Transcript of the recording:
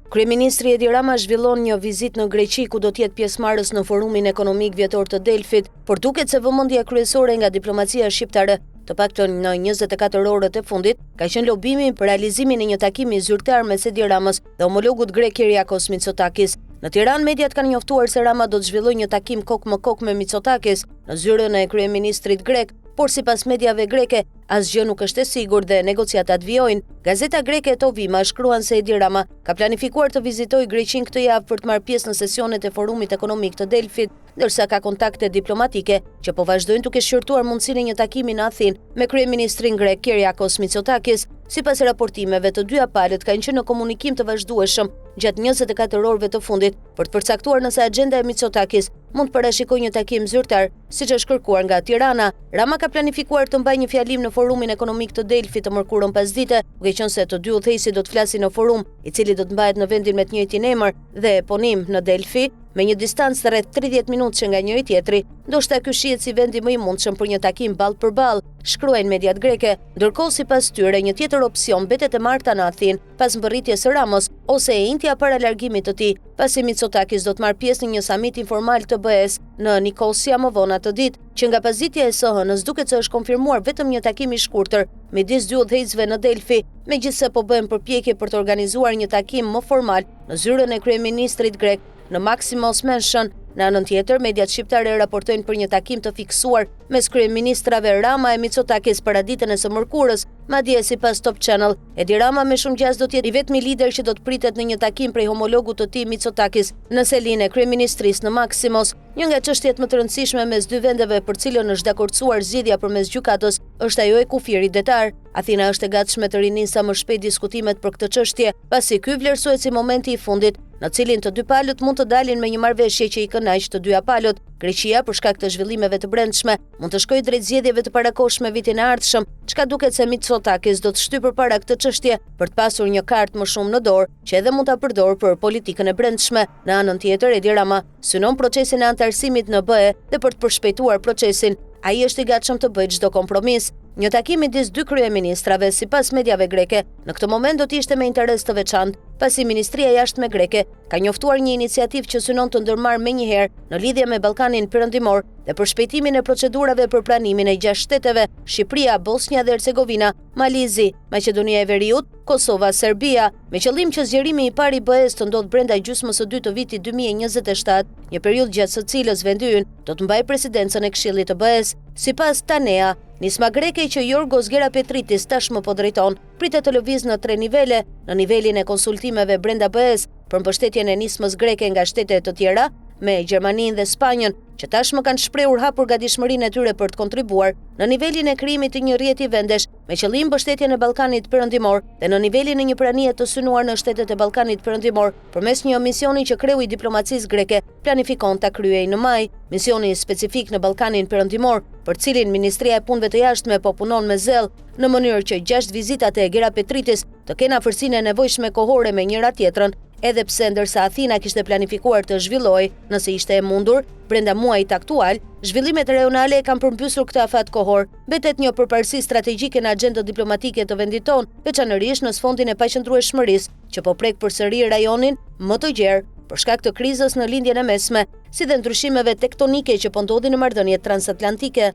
Kryeministri Edi Rama zhvillon një vizitë në Greqi ku do të jetë pjesëmarrës në forumin ekonomik vjetor të Delfit, por duket se vëmendja kryesore nga diplomacia shqiptare, të paktën në 24 orët e fundit, ka qenë lobimi për realizimin e një takimi zyrtar mes Edi Ramës dhe homologut grek Kyriakos Mitsotakis. Në Tiranë, mediat kanë njoftuar se Rama do të zhvillojë një takim kokë më kokë me Mitsotakis në zyrën e kryeministrit grek, por sipas mediave greke, asgjë nuk është e sigurt dhe negociatat vijojnë. Gazeta greke Tovima shkruan se Edi Rama ka planifikuar të vizitojë Greqinë këtë javë për të marrë pjesë në sesionet e forumit ekonomik të Delfit, ndërsa ka kontakte diplomatike që po vazhdojnë duke shqyrtuar mundësinë e një takimi në Athinë me kryeministrin grek Kyriakos Mitsotakis. Sipas raportimeve, të dyja palët kanë qenë në komunikim të vazhdueshëm gjatë 24 orëve të fundit për të përcaktuar nëse agjenda e Mitsotakis mund të parashikojë një takim zyrtar, siç është kërkuar nga Tirana. Rama ka planifikuar të mbajë një fjalim në forumin ekonomik të Delfit të mërkurën pasdite, duke qenë se të dy udhëheqësit do të flasin në forum, i cili do të mbahet në vendin me të njëjtin emër dhe eponim në Delfi, me një distancë rreth 30 minutë që nga njëri tjetri. Ndoshta ky shihet si vendi më i mundshëm për një takim ball për ball, shkruajnë mediat greke. Ndërkohë, sipas tyre, një tjetër opsion mbetet e marta në Athinë pas mbërritjes së Ramos ose e njëjtja para largimit të tij, pasi Mitsotakis do të marrë pjesë në një samit informal të BE-s në Nikosia më vonë atë ditë, që nga pasditja e SHN-s duket se është konfirmuar vetëm një takim i shkurtër midis dy udhëheqësve në Delfi, megjithse po bëhen përpjekje për të organizuar një takim më formal në zyrën e kryeministrit grek në Maximos Mansion. Në anën tjetër, mediat shqiptare raportojnë për një takim të fiksuar mes kryeministrave Rama e Mitsotakis para ditën e së mërkurës. Madje sipas Top Channel, Edi Rama me shumë gjas do të jetë i vetmi lider që do të pritet në një takim prej homologut të tij Mitsotakis në selinë e kryeministrisë në Maximos. Një nga çështjet më të rëndësishme mes dy vendeve për cilën është dakordsuar zgjedhja përmes gjykatës është ajo e kufirit detar. Athina është e gatshme të rinin sa më shpejt diskutimet për këtë çështje, pasi ky vlerësohet si momenti i fundit në cilin të dy palët mund të dalin me një marrëveshje që i kënaq të dyja palët. Greqia, për shkak të zhvillimeve të brendshme, mund të shkojë drejt zgjedhjeve të parakohshme vitin e ardhshëm, çka duket se Mitsotakis do të shtyjë përpara këtë çështje për të pasur një kartë më shumë në dorë, që edhe mund ta përdorë për politikën e brendshme. Në anën tjetër, Edi Rama synon procesin e antarësimit në BE dhe për të përshpejtuar procesin, ai është i gatshëm të bëjë çdo kompromis. Një takim midis dy kryeministrave, sipas mediave greke, në këtë moment do të ishte me interes të veçantë, pasi Ministria e Jashtme greke ka njoftuar një iniciativë që synon të ndërmarrë menjëherë në lidhje me Ballkanin Perëndimor dhe për shpejtimin e procedurave për pranimin e 6 shteteve: Shqipëria, Bosnia dhe Hercegovina, Malizi, Maqedonia e Veriut, Kosova, Serbia, me qëllim që zgjerimi i parë i BE-s të ndodhë brenda gjysmës së dytë të vitit 2027, një periudhë gjatë së cilës vendi ynë do të mbajë presidencën e Këshillit të BE-s. Sipas Tanea, nisma greke që Yorgos Gerapetritis tashmë po drejton, pritet të lëvizë në 3 nivele: në nivelin e konsultimeve brenda BE-s për mbështetjen e nismës greke nga shtetet të tjera, me Gjermaninë dhe Spanjën, që tashmë kanë shprehur hapur gatishmërinë e tyre për të kontribuar, në nivelin e krijimit të një rrjeti vendesh me qëllim mbështetjen e Ballkanit Perëndimor dhe në nivelin e një pranie të synuar në shtetet e Ballkanit Perëndimor përmes një misioni që kreu i diplomacisë greke planifikon ta kryejë në maj. Misioni specifik në Ballkanin Perëndimor, për cilin Ministria e Punëve të Jashtme po punon me zell, në mënyrë që 6 vizitat e Gerapetritis të kenë afërsinë e nevojshme kohore me njëra tjetrën, edhe pse ndërsa Athina kishte planifikuar të zhvillojë, nëse ishte e mundur, brenda muajit aktual, zhvillimet rajonale kanë përmbysur këtë afat kohor. Mbetet një përparësi strategjike në agjendën diplomatike të vendit tonë, veçanërisht në sfondin e paqëndrueshmërisë, që po prek përsëri rajonin më të gjerë për shkak të krizës në lindjen e mesme, si dhe ndryshimeve tektonike që po ndodhin në marrëdhëniet transatlantike.